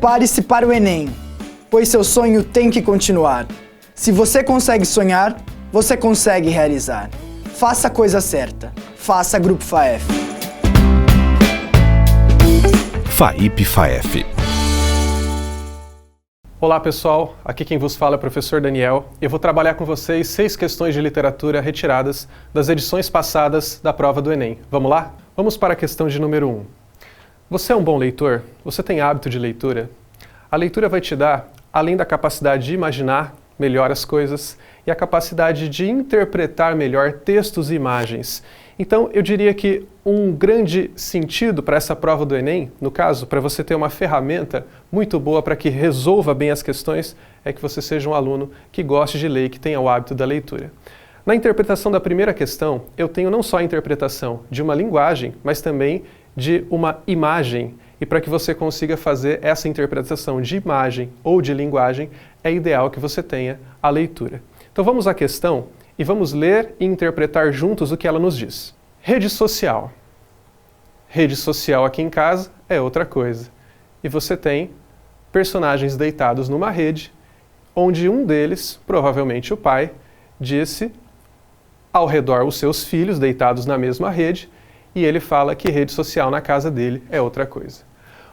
Prepare-se para o Enem, pois seu sonho tem que continuar. Se você consegue sonhar, você consegue realizar. Faça a coisa certa. Faça Grupo FAEF. FAIP-FAEF. Olá pessoal, aqui quem vos fala é o professor Daniel. Eu vou trabalhar com vocês 6 questões de literatura retiradas das edições passadas da prova do Enem. Vamos lá? Vamos para a questão de número 1. Você é um bom leitor? Você tem hábito de leitura? A leitura vai te dar, além da capacidade de imaginar melhor as coisas e a capacidade de interpretar melhor textos e imagens. Então, eu diria que um grande sentido para essa prova do Enem, no caso, para você ter uma ferramenta muito boa para que resolva bem as questões, é que você seja um aluno que goste de ler e que tenha o hábito da leitura. Na interpretação da primeira questão, eu tenho não só a interpretação de uma linguagem, mas também de uma imagem. E para que você consiga fazer essa interpretação de imagem ou de linguagem, é ideal que você tenha a leitura. Então vamos à questão e vamos ler e interpretar juntos o que ela nos diz. Rede social. Rede social aqui em casa é outra coisa. E você tem personagens deitados numa rede, onde um deles, provavelmente o pai, disse ao redor os seus filhos deitados na mesma rede, e ele fala que rede social na casa dele é outra coisa.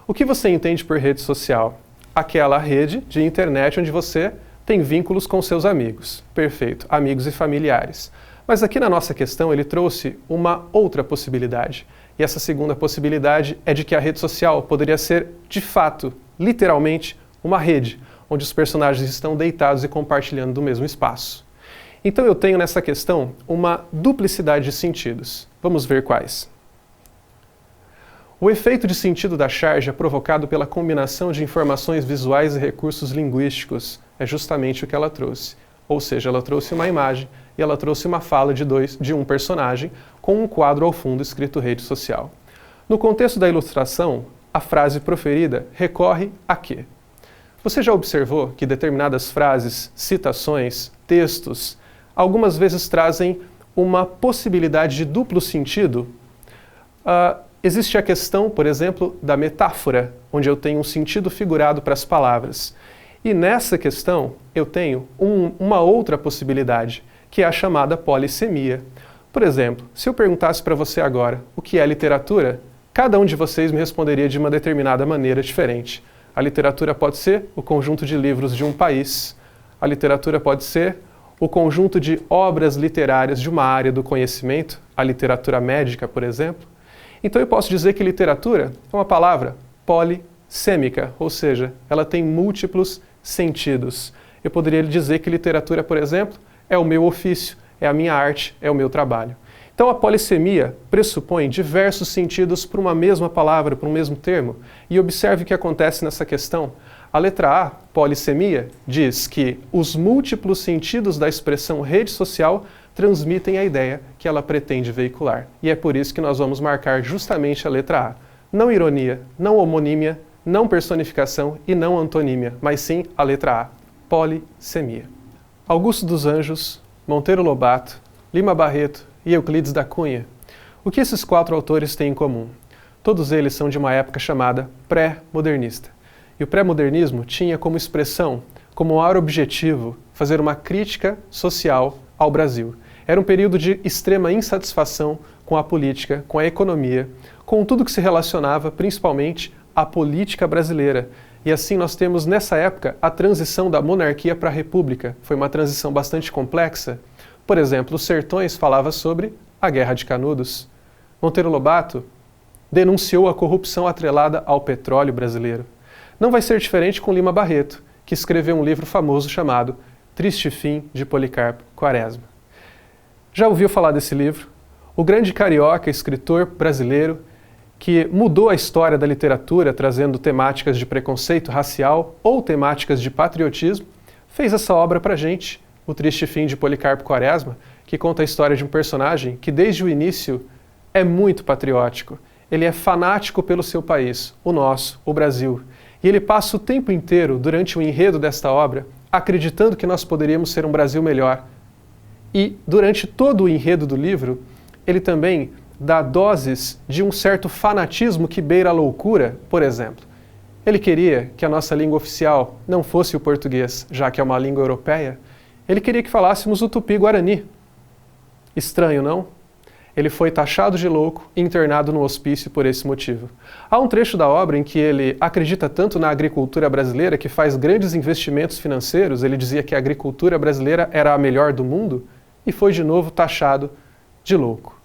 O que você entende por rede social? Aquela rede de internet onde você tem vínculos com seus amigos. Perfeito, amigos e familiares. Mas aqui na nossa questão ele trouxe uma outra possibilidade. E essa segunda possibilidade é de que a rede social poderia ser, de fato, literalmente, uma rede, onde os personagens estão deitados e compartilhando do mesmo espaço. Então eu tenho nessa questão uma duplicidade de sentidos. Vamos ver quais. O efeito de sentido da charge é provocado pela combinação de informações visuais e recursos linguísticos. É justamente o que ela trouxe. Ou seja, ela trouxe uma imagem e ela trouxe uma fala de um personagem com um quadro ao fundo escrito rede social. No contexto da ilustração, a frase proferida recorre a quê? Você já observou que determinadas frases, citações, textos, algumas vezes trazem uma possibilidade de duplo sentido? Existe a questão, por exemplo, da metáfora, onde eu tenho um sentido figurado para as palavras. E nessa questão, eu tenho uma outra possibilidade, que é a chamada polissemia. Por exemplo, se eu perguntasse para você agora o que é literatura, cada um de vocês me responderia de uma determinada maneira diferente. A literatura pode ser o conjunto de livros de um país. A literatura pode ser o conjunto de obras literárias de uma área do conhecimento, a literatura médica, por exemplo. Então eu posso dizer que literatura é uma palavra polissêmica, ou seja, ela tem múltiplos sentidos. Eu poderia dizer que literatura, por exemplo, é o meu ofício, é a minha arte, é o meu trabalho. Então a polissemia pressupõe diversos sentidos para uma mesma palavra, para um mesmo termo. E observe o que acontece nessa questão. A letra A, polissemia, diz que os múltiplos sentidos da expressão rede social transmitem a ideia que ela pretende veicular. E é por isso que nós vamos marcar justamente a letra A. Não ironia, não homonímia, não personificação e não antonímia, mas sim a letra A, polissemia. Augusto dos Anjos, Monteiro Lobato, Lima Barreto e Euclides da Cunha. O que esses 4 autores têm em comum? Todos eles são de uma época chamada pré-modernista. E o pré-modernismo tinha como expressão, como maior objetivo, fazer uma crítica social ao Brasil. Era um período de extrema insatisfação com a política, com a economia, com tudo que se relacionava principalmente à política brasileira. E assim nós temos nessa época a transição da monarquia para a república. Foi uma transição bastante complexa. Por exemplo, Os Sertões falava sobre a Guerra de Canudos. Monteiro Lobato denunciou a corrupção atrelada ao petróleo brasileiro. Não vai ser diferente com Lima Barreto, que escreveu um livro famoso chamado Triste Fim de Policarpo Quaresma. Já ouviu falar desse livro? O grande carioca, escritor brasileiro, que mudou a história da literatura trazendo temáticas de preconceito racial ou temáticas de patriotismo, fez essa obra pra gente, O Triste Fim de Policarpo Quaresma, que conta a história de um personagem que desde o início é muito patriótico. Ele é fanático pelo seu país, o nosso, o Brasil. E ele passa o tempo inteiro, durante o enredo desta obra, acreditando que nós poderíamos ser um Brasil melhor. E, durante todo o enredo do livro, ele também dá doses de um certo fanatismo que beira a loucura, por exemplo. Ele queria que a nossa língua oficial não fosse o português, já que é uma língua europeia. Ele queria que falássemos o tupi-guarani. Estranho, não? Ele foi taxado de louco e internado no hospício por esse motivo. Há um trecho da obra em que ele acredita tanto na agricultura brasileira que faz grandes investimentos financeiros. Ele dizia que a agricultura brasileira era a melhor do mundo e foi de novo taxado de louco.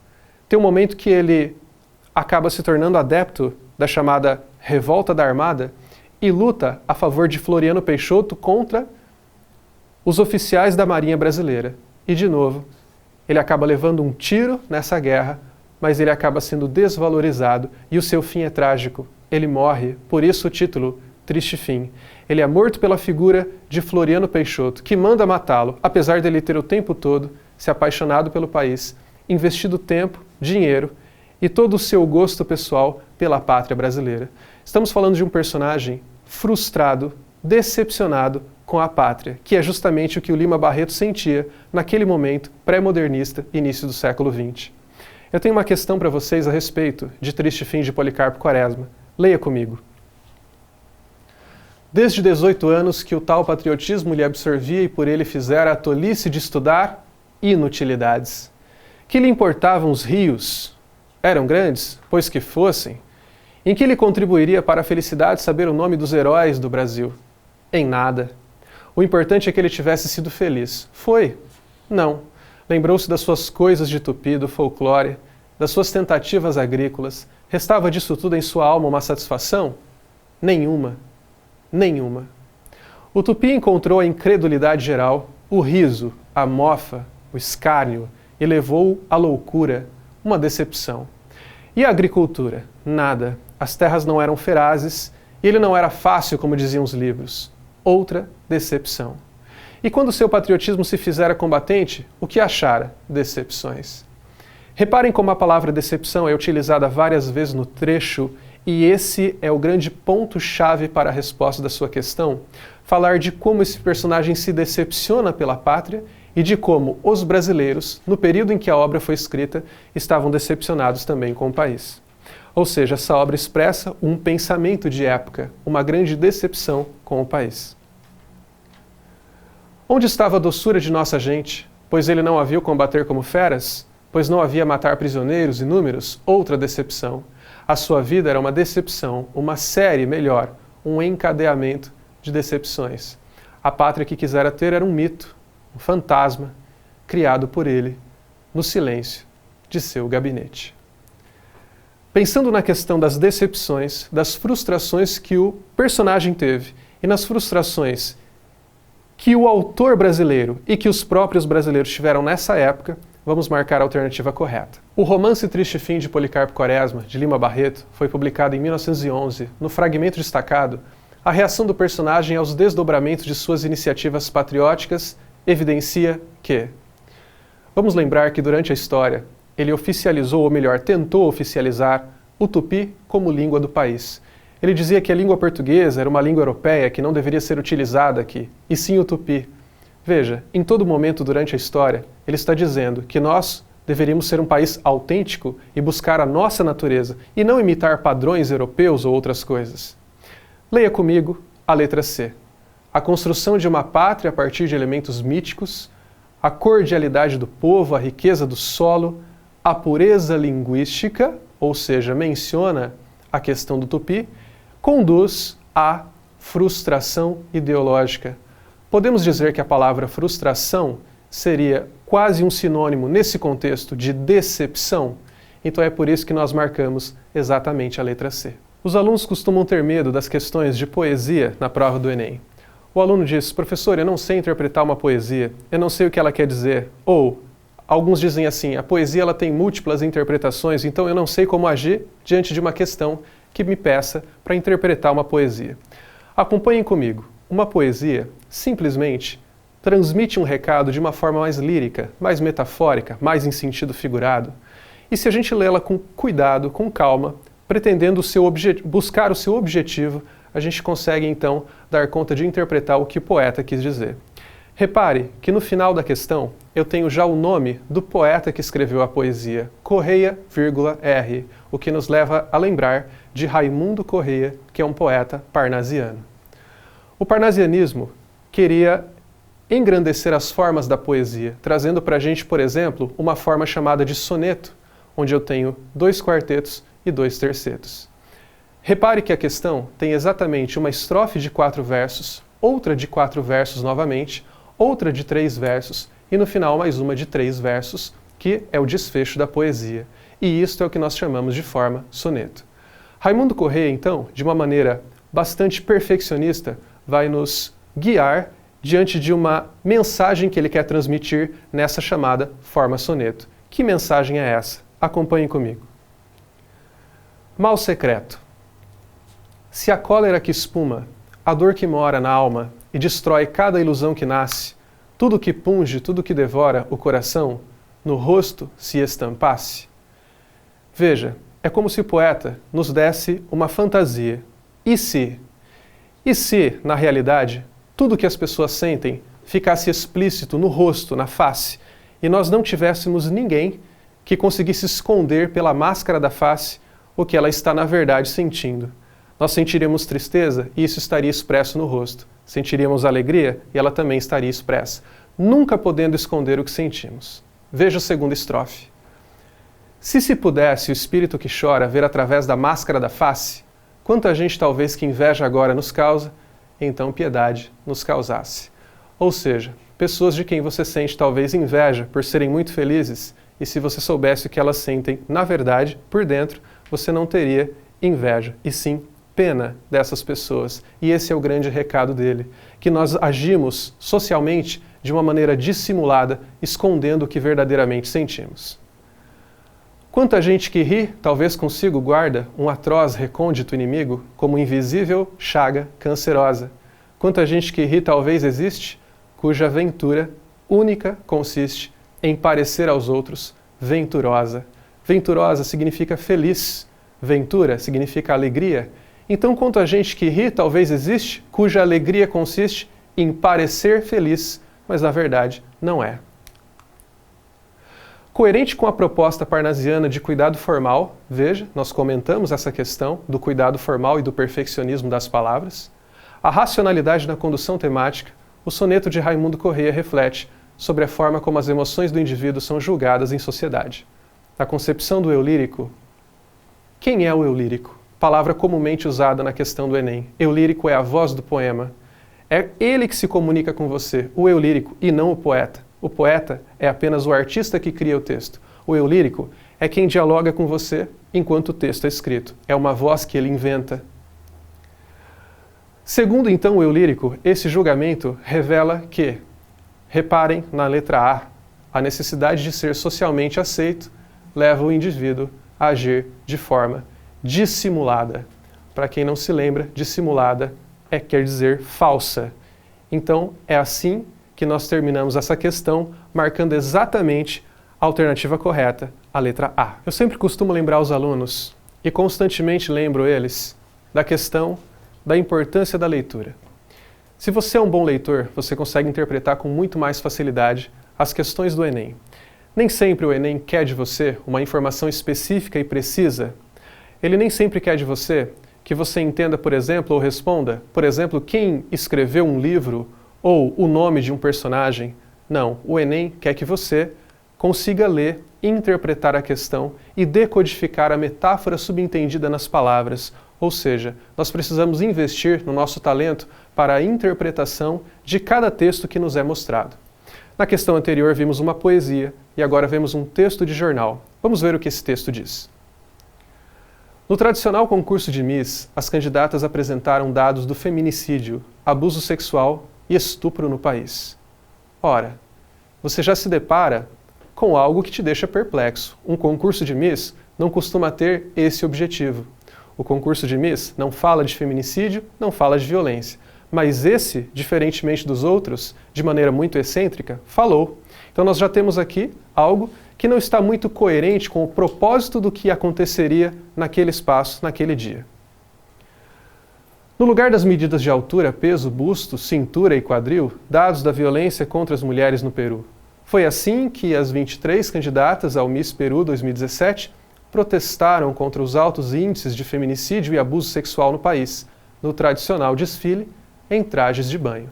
Tem um momento que ele acaba se tornando adepto da chamada Revolta da Armada e luta a favor de Floriano Peixoto contra os oficiais da Marinha Brasileira. E, de novo, ele acaba levando um tiro nessa guerra, mas ele acaba sendo desvalorizado e o seu fim é trágico. Ele morre, por isso o título, Triste Fim. Ele é morto pela figura de Floriano Peixoto, que manda matá-lo, apesar dele ter o tempo todo se apaixonado pelo país, investido tempo, dinheiro e todo o seu gosto pessoal pela pátria brasileira. Estamos falando de um personagem frustrado, decepcionado com a pátria, que é justamente o que o Lima Barreto sentia naquele momento pré-modernista, início do século XX. Eu tenho uma questão para vocês a respeito de Triste Fim de Policarpo Quaresma. Leia comigo. Desde 18 anos que o tal patriotismo lhe absorvia e por ele fizera a tolice de estudar inutilidades. Que lhe importavam os rios? Eram grandes? Pois que fossem. Em que lhe contribuiria para a felicidade saber o nome dos heróis do Brasil? Em nada. O importante é que ele tivesse sido feliz. Foi? Não. Lembrou-se das suas coisas de tupi, do folclore, das suas tentativas agrícolas. Restava disso tudo em sua alma uma satisfação? Nenhuma. Nenhuma. O tupi encontrou a incredulidade geral, o riso, a mofa, o escárnio, e levou-o à loucura, uma decepção. E a agricultura? Nada. As terras não eram ferazes, e ele não era fácil, como diziam os livros. Outra decepção. E quando seu patriotismo se fizera combatente, o que achara? Decepções. Reparem como a palavra decepção é utilizada várias vezes no trecho, e esse é o grande ponto-chave para a resposta da sua questão, falar de como esse personagem se decepciona pela pátria e de como os brasileiros, no período em que a obra foi escrita, estavam decepcionados também com o país. Ou seja, essa obra expressa um pensamento de época, uma grande decepção com o país. Onde estava a doçura de nossa gente? Pois ele não a viu combater como feras? Pois não havia matar prisioneiros inúmeros? Outra decepção. A sua vida era uma decepção, uma série, melhor, um encadeamento de decepções. A pátria que quisera ter era um mito, um fantasma, criado por ele, no silêncio de seu gabinete. Pensando na questão das decepções, das frustrações que o personagem teve e nas frustrações que o autor brasileiro e que os próprios brasileiros tiveram nessa época, vamos marcar a alternativa correta. O romance Triste Fim de Policarpo Quaresma, de Lima Barreto, foi publicado em 1911. No fragmento destacado, a reação do personagem aos desdobramentos de suas iniciativas patrióticas evidencia que... Vamos lembrar que durante a história, ele oficializou, ou melhor, tentou oficializar o tupi como língua do país. Ele dizia que a língua portuguesa era uma língua europeia que não deveria ser utilizada aqui, e sim o tupi. Veja, em todo momento durante a história, ele está dizendo que nós deveríamos ser um país autêntico e buscar a nossa natureza, e não imitar padrões europeus ou outras coisas. Leia comigo a letra C. A construção de uma pátria a partir de elementos míticos, a cordialidade do povo, a riqueza do solo, a pureza linguística, ou seja, menciona a questão do tupi, conduz à frustração ideológica. Podemos dizer que a palavra frustração seria quase um sinônimo nesse contexto de decepção? Então é por isso que nós marcamos exatamente a letra C. Os alunos costumam ter medo das questões de poesia na prova do Enem. O aluno diz: professor, eu não sei interpretar uma poesia, eu não sei o que ela quer dizer. Ou, alguns dizem assim, a poesia ela tem múltiplas interpretações, então eu não sei como agir diante de uma questão que me peça para interpretar uma poesia. Acompanhem comigo. Uma poesia, simplesmente, transmite um recado de uma forma mais lírica, mais metafórica, mais em sentido figurado. E se a gente lê-la com cuidado, com calma, pretendendo buscar o seu objetivo, a gente consegue, então, dar conta de interpretar o que o poeta quis dizer. Repare que no final da questão eu tenho já o nome do poeta que escreveu a poesia, Correia, R, o que nos leva a lembrar de Raimundo Correia, que é um poeta parnasiano. O parnasianismo queria engrandecer as formas da poesia, trazendo para a gente, por exemplo, uma forma chamada de soneto, onde eu tenho 2 quartetos e 2 tercetos. Repare que a questão tem exatamente uma estrofe de 4 versos, outra de 4 versos novamente, outra de 3 versos e no final mais uma de 3 versos, que é o desfecho da poesia. E isto é o que nós chamamos de forma soneto. Raimundo Correia, então, de uma maneira bastante perfeccionista, vai nos guiar diante de uma mensagem que ele quer transmitir nessa chamada forma soneto. Que mensagem é essa? Acompanhem comigo. Mal secreto. Se a cólera que espuma, a dor que mora na alma e destrói cada ilusão que nasce, tudo que punge, tudo que devora o coração, no rosto se estampasse. Veja, é como se o poeta nos desse uma fantasia. E se, na realidade, tudo que as pessoas sentem ficasse explícito no rosto, na face, e nós não tivéssemos ninguém que conseguisse esconder pela máscara da face o que ela está na verdade sentindo. Nós sentiríamos tristeza e isso estaria expresso no rosto. Sentiríamos alegria e ela também estaria expressa, nunca podendo esconder o que sentimos. Veja a segunda estrofe. Se pudesse o espírito que chora ver através da máscara da face, quanta gente talvez que inveja agora nos causa, então piedade nos causasse. Ou seja, pessoas de quem você sente talvez inveja por serem muito felizes, e se você soubesse o que elas sentem na verdade, por dentro, você não teria inveja, e sim pena dessas pessoas. E esse é o grande recado dele, que nós agimos socialmente de uma maneira dissimulada, escondendo o que verdadeiramente sentimos. Quanta gente que ri, talvez consigo guarda um atroz recôndito inimigo, como invisível chaga cancerosa. Quanta gente que ri talvez existe, cuja ventura única consiste em parecer aos outros venturosa. Venturosa significa feliz, ventura significa alegria. Então, quanta gente que ri talvez existe, cuja alegria consiste em parecer feliz, mas na verdade não é. Coerente com a proposta parnasiana de cuidado formal, veja, nós comentamos essa questão do cuidado formal e do perfeccionismo das palavras, a racionalidade na condução temática, o soneto de Raimundo Correia reflete sobre a forma como as emoções do indivíduo são julgadas em sociedade. Na concepção do eu lírico, quem é o eu lírico? Palavra comumente usada na questão do Enem. Eu lírico é a voz do poema. É ele que se comunica com você, o eu lírico, e não o poeta. O poeta é apenas o artista que cria o texto. O eu lírico é quem dialoga com você enquanto o texto é escrito. É uma voz que ele inventa. Segundo, então, o eu lírico, esse julgamento revela que, reparem na letra A necessidade de ser socialmente aceito leva o indivíduo a agir de forma dissimulada. Para quem não se lembra, dissimulada quer dizer falsa. Então, é assim que nós terminamos essa questão, marcando exatamente a alternativa correta, a letra A. Eu sempre costumo lembrar os alunos, e constantemente lembro eles, da questão da importância da leitura. Se você é um bom leitor, você consegue interpretar com muito mais facilidade as questões do Enem. Nem sempre o Enem quer de você uma informação específica e precisa. Ele nem sempre quer de você que você entenda, por exemplo, ou responda, por exemplo, quem escreveu um livro ou o nome de um personagem. Não, o Enem quer que você consiga ler, interpretar a questão e decodificar a metáfora subentendida nas palavras. Ou seja, nós precisamos investir no nosso talento para a interpretação de cada texto que nos é mostrado. Na questão anterior vimos uma poesia e agora vemos um texto de jornal. Vamos ver o que esse texto diz. No tradicional concurso de Miss, as candidatas apresentaram dados do feminicídio, abuso sexual e estupro no país. Ora, você já se depara com algo que te deixa perplexo. Um concurso de Miss não costuma ter esse objetivo. O concurso de Miss não fala de feminicídio, não fala de violência. Mas esse, diferentemente dos outros, de maneira muito excêntrica, falou. Então nós já temos aqui algo que não está muito coerente com o propósito do que aconteceria naquele espaço, naquele dia. No lugar das medidas de altura, peso, busto, cintura e quadril, dados da violência contra as mulheres no Peru. Foi assim que as 23 candidatas ao Miss Peru 2017 protestaram contra os altos índices de feminicídio e abuso sexual no país, no tradicional desfile em trajes de banho.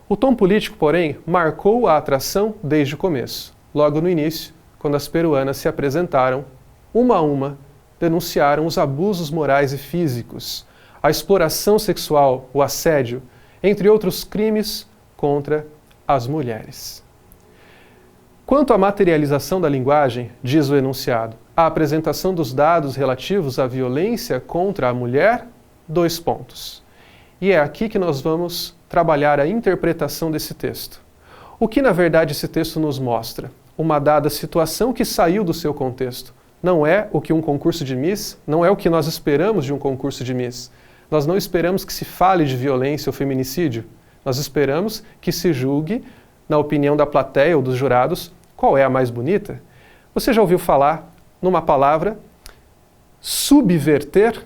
O tom político, porém, marcou a atração desde o começo. Logo no início, quando as peruanas se apresentaram, uma a uma, denunciaram os abusos morais e físicos, a exploração sexual, o assédio, entre outros crimes contra as mulheres. Quanto à materialização da linguagem, diz o enunciado, a apresentação dos dados relativos à violência contra a mulher, 2 pontos. E é aqui que nós vamos trabalhar a interpretação desse texto. O que, na verdade, esse texto nos mostra? Uma dada situação que saiu do seu contexto. Não é o que um concurso de Miss, não é o que nós esperamos de um concurso de Miss. Nós não esperamos que se fale de violência ou feminicídio. Nós esperamos que se julgue, na opinião da plateia ou dos jurados, qual é a mais bonita. Você já ouviu falar numa palavra subverter?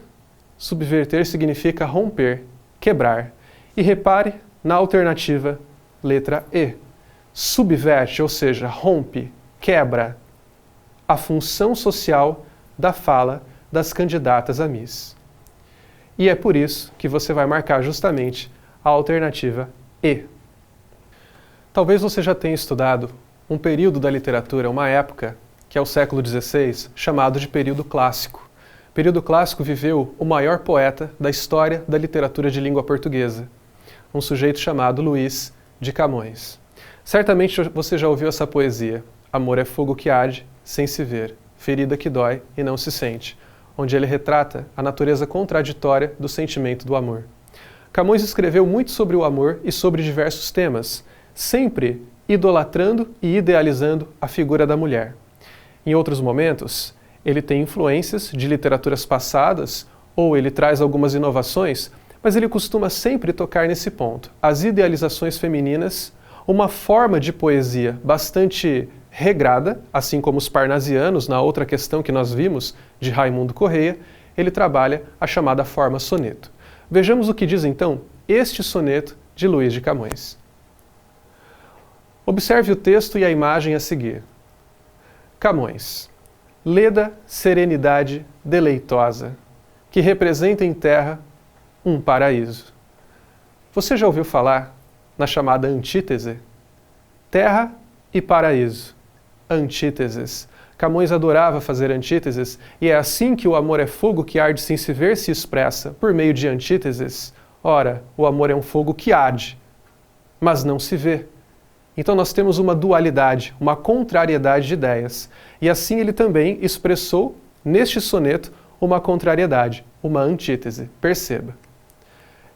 Subverter significa romper, quebrar. E repare na alternativa letra E. Subverte, ou seja, rompe, quebra a função social da fala das candidatas a Miss. E é por isso que você vai marcar justamente a alternativa E. Talvez você já tenha estudado um período da literatura, uma época, que é o século XVI, chamado de período clássico. O período clássico viveu o maior poeta da história da literatura de língua portuguesa, um sujeito chamado Luís de Camões. Certamente você já ouviu essa poesia: amor é fogo que arde, sem se ver, ferida que dói e não se sente, onde ele retrata a natureza contraditória do sentimento do amor. Camões escreveu muito sobre o amor e sobre diversos temas, sempre idolatrando e idealizando a figura da mulher. Em outros momentos, ele tem influências de literaturas passadas, ou ele traz algumas inovações, mas ele costuma sempre tocar nesse ponto. As idealizações femininas, uma forma de poesia bastante regrada, assim como os parnasianos, na outra questão que nós vimos, de Raimundo Corrêa, ele trabalha a chamada forma soneto. Vejamos o que diz então este soneto de Luís de Camões. Observe o texto e a imagem a seguir. Camões. Leda serenidade deleitosa, que representa em terra um paraíso. Você já ouviu falar na chamada antítese? Terra e paraíso. Antíteses. Camões adorava fazer antíteses, e é assim que o amor é fogo que arde sem se ver se expressa, por meio de antíteses. Ora, o amor é um fogo que arde, mas não se vê. Então nós temos uma dualidade, uma contrariedade de ideias. E assim ele também expressou, neste soneto, uma contrariedade, uma antítese. Perceba.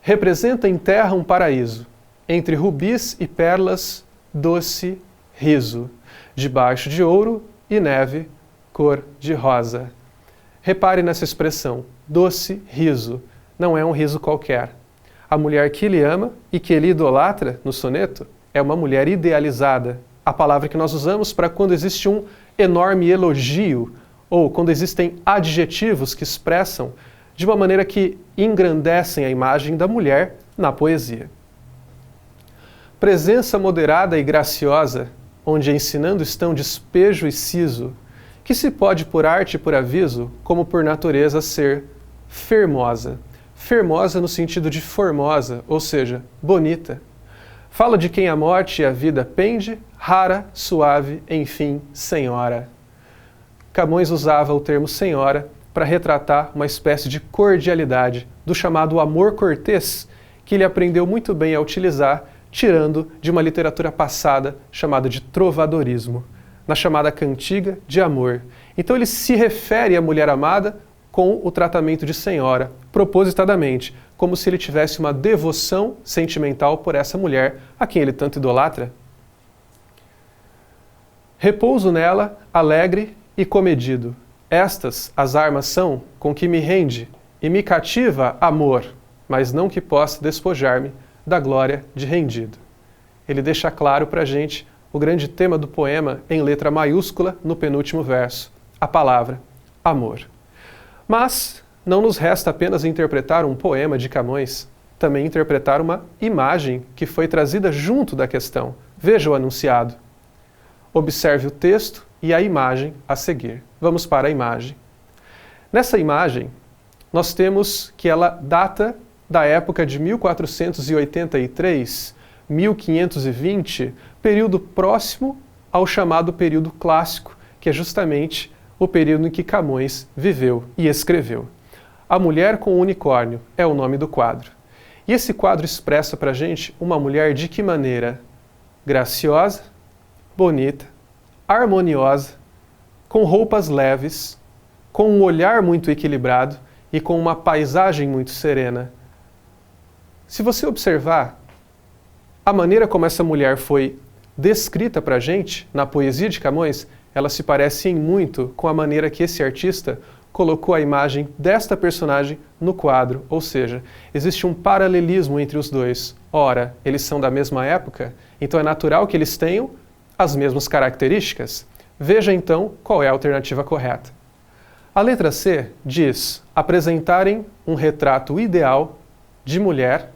Representa em terra um paraíso, entre rubis e pérolas, doce riso, debaixo de ouro e neve, cor de rosa. Repare nessa expressão, doce riso, não é um riso qualquer. A mulher que ele ama e que ele idolatra no soneto é uma mulher idealizada, a palavra que nós usamos para quando existe um enorme elogio ou quando existem adjetivos que expressam de uma maneira que engrandecem a imagem da mulher na poesia. Presença moderada e graciosa, onde ensinando estão despejo e siso, que se pode por arte e por aviso, como por natureza ser fermosa. Fermosa no sentido de formosa, ou seja, bonita. Fala de quem a morte e a vida pende, rara, suave, enfim, senhora. Camões usava o termo senhora para retratar uma espécie de cordialidade do chamado amor cortês, que ele aprendeu muito bem a utilizar, tirando de uma literatura passada chamada de trovadorismo, na chamada cantiga de amor. Então ele se refere à mulher amada com o tratamento de senhora, propositadamente, como se ele tivesse uma devoção sentimental por essa mulher a quem ele tanto idolatra. Repouso nela, alegre e comedido. Estas as armas são com que me rende e me cativa amor, mas não que possa despojar-me da glória de rendido. Ele deixa claro para a gente o grande tema do poema em letra maiúscula no penúltimo verso, a palavra amor. Mas não nos resta apenas interpretar um poema de Camões, também interpretar uma imagem que foi trazida junto da questão. Veja o enunciado. Observe o texto e a imagem a seguir. Vamos para a imagem. Nessa imagem, nós temos que ela data da época de 1483, 1520, período próximo ao chamado período clássico, que é justamente o período em que Camões viveu e escreveu. A Mulher com o Unicórnio é o nome do quadro. E esse quadro expressa para a gente uma mulher de que maneira? Graciosa, bonita, harmoniosa, com roupas leves, com um olhar muito equilibrado e com uma paisagem muito serena. Se você observar a maneira como essa mulher foi descrita para a gente na poesia de Camões, ela se parece em muito com a maneira que esse artista colocou a imagem desta personagem no quadro, ou seja, existe um paralelismo entre os dois. Ora, eles são da mesma época, então é natural que eles tenham as mesmas características. Veja então qual é a alternativa correta. A letra C diz apresentarem um retrato ideal de mulher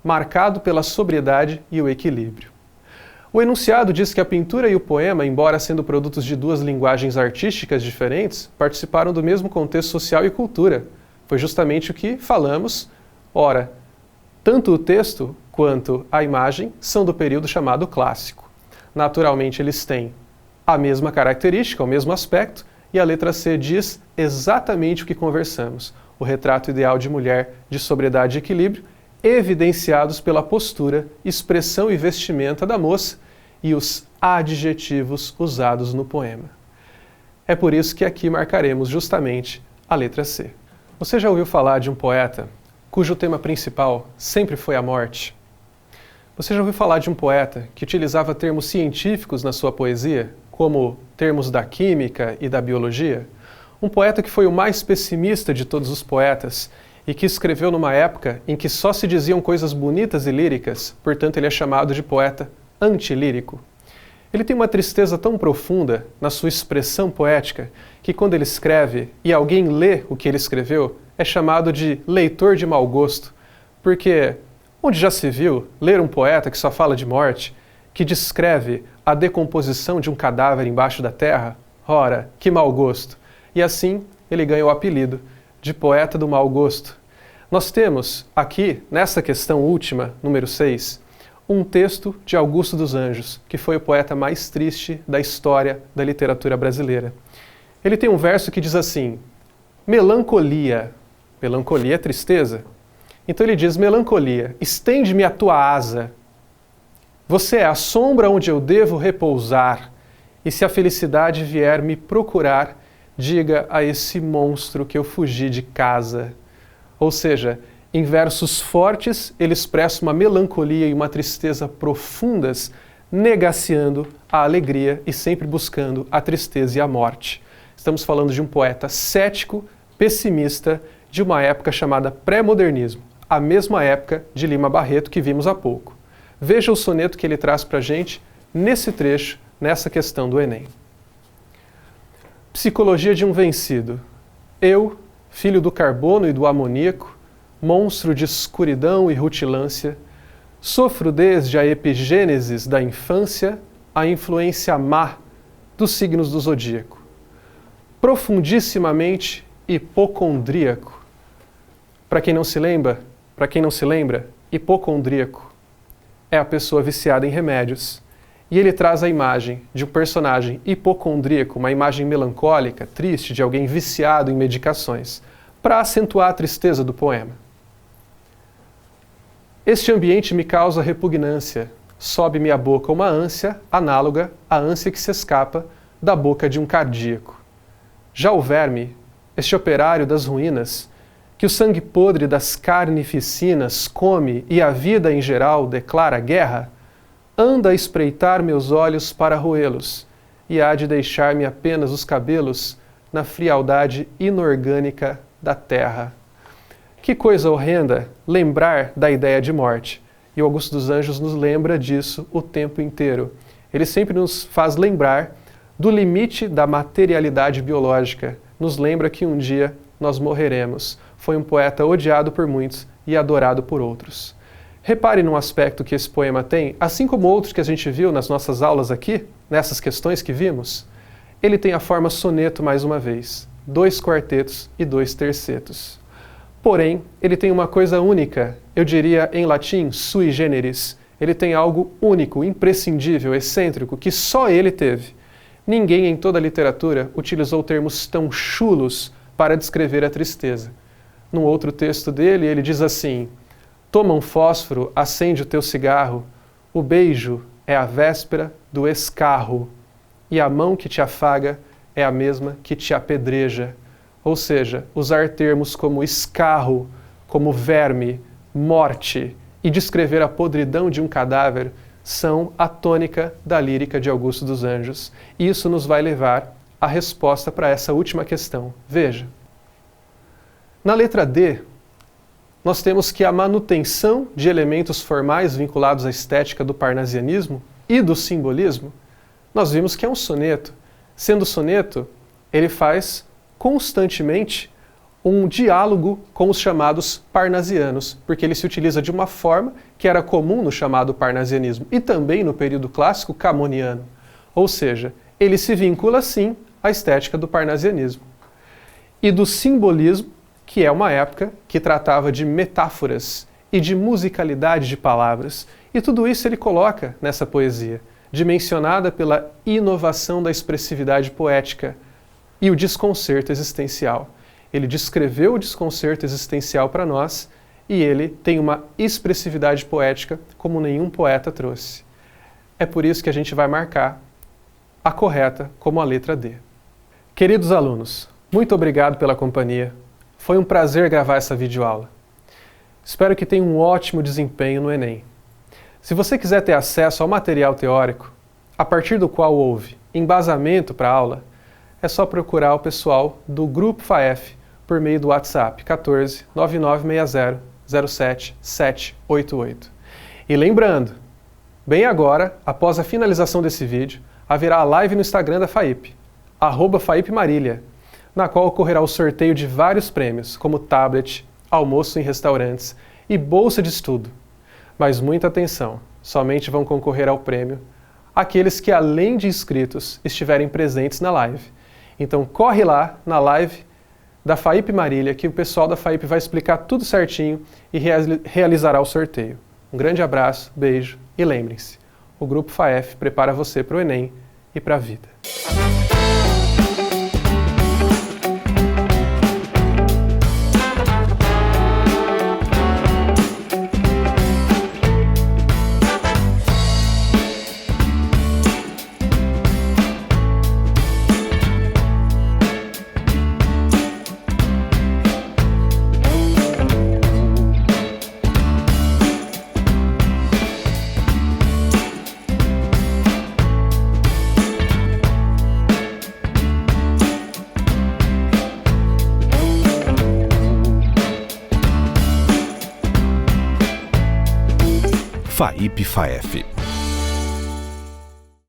marcado pela sobriedade e o equilíbrio. O enunciado diz que a pintura e o poema, embora sendo produtos de duas linguagens artísticas diferentes, participaram do mesmo contexto social e cultura. Foi justamente o que falamos. Ora, tanto o texto quanto a imagem são do período chamado clássico. Naturalmente, eles têm a mesma característica, o mesmo aspecto, e a letra C diz exatamente o que conversamos. O retrato ideal de mulher de sobriedade e equilíbrio, evidenciados pela postura, expressão e vestimenta da moça e os adjetivos usados no poema. É por isso que aqui marcaremos justamente a letra C. Você já ouviu falar de um poeta cujo tema principal sempre foi a morte? Você já ouviu falar de um poeta que utilizava termos científicos na sua poesia, como termos da química e da biologia? Um poeta que foi o mais pessimista de todos os poetas e que escreveu numa época em que só se diziam coisas bonitas e líricas, portanto ele é chamado de poeta antilírico. Ele tem uma tristeza tão profunda na sua expressão poética que quando ele escreve e alguém lê o que ele escreveu, é chamado de leitor de mau gosto, porque onde já se viu ler um poeta que só fala de morte, que descreve a decomposição de um cadáver embaixo da terra? Ora, que mau gosto! E assim ele ganha o apelido de poeta do mau gosto. Nós temos aqui, nessa questão última, número 6, um texto de Augusto dos Anjos, que foi o poeta mais triste da história da literatura brasileira. Ele tem um verso que diz assim: melancolia. Melancolia é tristeza. Então ele diz: melancolia, estende-me a tua asa. Você é a sombra onde eu devo repousar. E se a felicidade vier me procurar, diga a esse monstro que eu fugi de casa. Ou seja, em versos fortes, ele expressa uma melancolia e uma tristeza profundas, negaciando a alegria e sempre buscando a tristeza e a morte. Estamos falando de um poeta cético, pessimista, de uma época chamada pré-modernismo, a mesma época de Lima Barreto que vimos há pouco. Veja o soneto que ele traz para a gente nesse trecho, nessa questão do Enem. Psicologia de um vencido. Eu, filho do carbono e do amoníaco, monstro de escuridão e rutilância, sofro desde a epigênesis da infância a influência má dos signos do zodíaco. Profundissimamente hipocondríaco. Para quem não se lembra, hipocondríaco é a pessoa viciada em remédios. E ele traz a imagem de um personagem hipocondríaco, uma imagem melancólica, triste, de alguém viciado em medicações, para acentuar a tristeza do poema. Este ambiente me causa repugnância, sobe-me à boca uma ânsia análoga à ânsia que se escapa da boca de um cardíaco. Já o verme, este operário das ruínas, que o sangue podre das carnificinas come e a vida em geral declara guerra, anda a espreitar meus olhos para roê-los, e há de deixar-me apenas os cabelos na frialdade inorgânica da terra. Que coisa horrenda lembrar da ideia de morte. E o Augusto dos Anjos nos lembra disso o tempo inteiro. Ele sempre nos faz lembrar do limite da materialidade biológica. Nos lembra que um dia nós morreremos. foi um poeta odiado por muitos e adorado por outros. Repare num aspecto que esse poema tem, assim como outros que a gente viu nas nossas aulas aqui, nessas questões que vimos, ele tem a forma soneto mais uma vez, 2 quartetos e 2 tercetos. Porém, ele tem uma coisa única, eu diria em latim sui generis. Ele tem algo único, imprescindível, excêntrico, que só ele teve. Ninguém em toda a literatura utilizou termos tão chulos para descrever a tristeza. Num outro texto dele, ele diz assim: toma um fósforo, acende o teu cigarro, o beijo é a véspera do escarro, e a mão que te afaga é a mesma que te apedreja. Ou seja, usar termos como escarro, como verme, morte e descrever a podridão de um cadáver são a tônica da lírica de Augusto dos Anjos. E isso nos vai levar à resposta para essa última questão. Veja. Na letra D, nós temos que a manutenção de elementos formais vinculados à estética do parnasianismo e do simbolismo, nós vimos que é um soneto. Sendo soneto, ele faz constantemente um diálogo com os chamados parnasianos, porque ele se utiliza de uma forma que era comum no chamado parnasianismo e também no período clássico camoniano. Ou seja, ele se vincula sim à estética do parnasianismo. E do simbolismo, que é uma época que tratava de metáforas e de musicalidade de palavras. E tudo isso ele coloca nessa poesia, dimensionada pela inovação da expressividade poética e o desconcerto existencial. Ele descreveu o desconcerto existencial para nós e ele tem uma expressividade poética como nenhum poeta trouxe. É por isso que a gente vai marcar a correta como a letra D. Queridos alunos, muito obrigado pela companhia. Foi um prazer gravar essa videoaula. Espero que tenham um ótimo desempenho no Enem. Se você quiser ter acesso ao material teórico, a partir do qual houve embasamento para a aula, é só procurar o pessoal do Grupo FAEF por meio do WhatsApp 14 9960 07788. E lembrando, bem agora, após a finalização desse vídeo, haverá a live no Instagram da FAIP, @FAIPMarília, na qual ocorrerá o sorteio de vários prêmios, como tablet, almoço em restaurantes e bolsa de estudo. Mas muita atenção, somente vão concorrer ao prêmio aqueles que, além de inscritos, estiverem presentes na live. Então corre lá na live da FAIP Marília, que o pessoal da FAIP vai explicar tudo certinho e realizará o sorteio. Um grande abraço, beijo e lembrem-se, o Grupo FAEF prepara você para o Enem e para a vida. FAIP-FAEF